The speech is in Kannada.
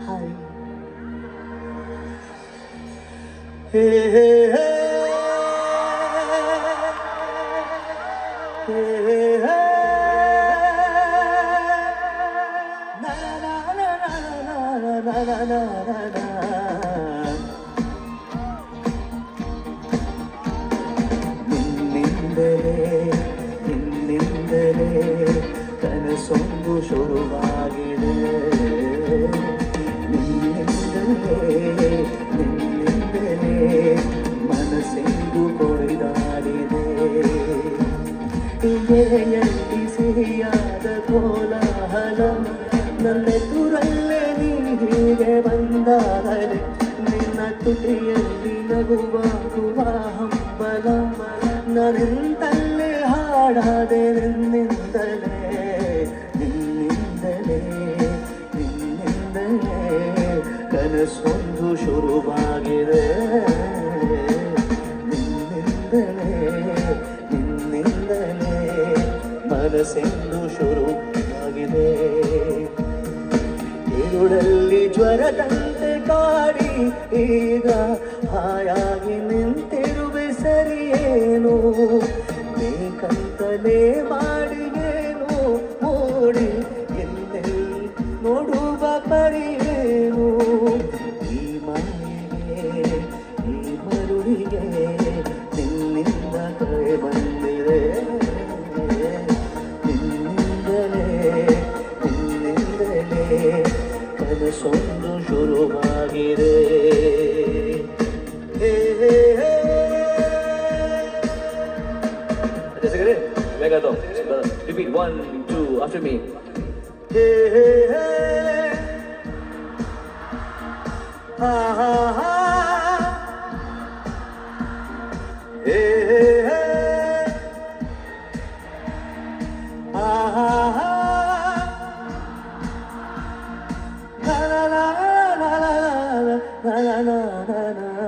ಹಾಯ್ ಹೇ ಹೇ ಹೇ ಹೇ ಹೇ ನಾ ನಾ ನಾ ನಾ ನಾ ನಾ ನಾ ನಿನ್ನಿಂದಲೇ ಕನಸೊಂದು ಶುರುವಾಗಿದೆ ನಿನ್ನಿಂದಲೇ ಮನಸ್ಸೆಂದು ಕೊಯ್ದಾಡಿದೆ ಎಲ್ಲಿ ಸಿಹಿಯಾದ ಕೋಲಾಹಲ ನನ್ನೆದುರಲ್ಲೇ ನೀ ಹೀಗೆ ಬಂದಾಗಲೇ ನಿನ್ನ ತುಟಿಯಲ್ಲಿ ನಗುವಾಗುವ ಹಂಬಲ ನಾನಿಂದಲೇ ಹಾಡಾದೆ ನಿನ್ನಿಂದಲೇ ಕನಸೊಂದು ಶುರುವಾಗಿದೆ ನಿನ್ನಿಂದಲೇ ಮನಸ್ಸೆಂದು ಶುರುವಾಗಿದೆ ಇರುಳಲ್ಲಿ ಜ್ವರದಂತೆ ಕಾಡಿ ಈಗ ಹಾಯಾಗಿ ನಿಂತಿರುವೆ ಸರಿಯೇನು ಬೇಕಂತಲೇ ಮಾಡಿಗೇನು ಮೂಡಿ ಎಲ್ಲೆಲ್ಲಿ ನೋಡುವ ಪರಿಯೇನು ಈ ಮಾಯೆಗೆ ಈ ಮರುಳಿಗೆ ನಿನ್ನಿಂದ ಕರೆ ಬಂದಿದೆ ನಿನ್ನಿಂದಲೇ ಕನಸೊಂದು ಶುರುವಾಗಿದೆ जैसे करें मैं गाता हूँ रिपीट 1 2 आफ्टर मी हे हे हे हा हा हा हे हे हे हा हा हा la la la la la la la la la la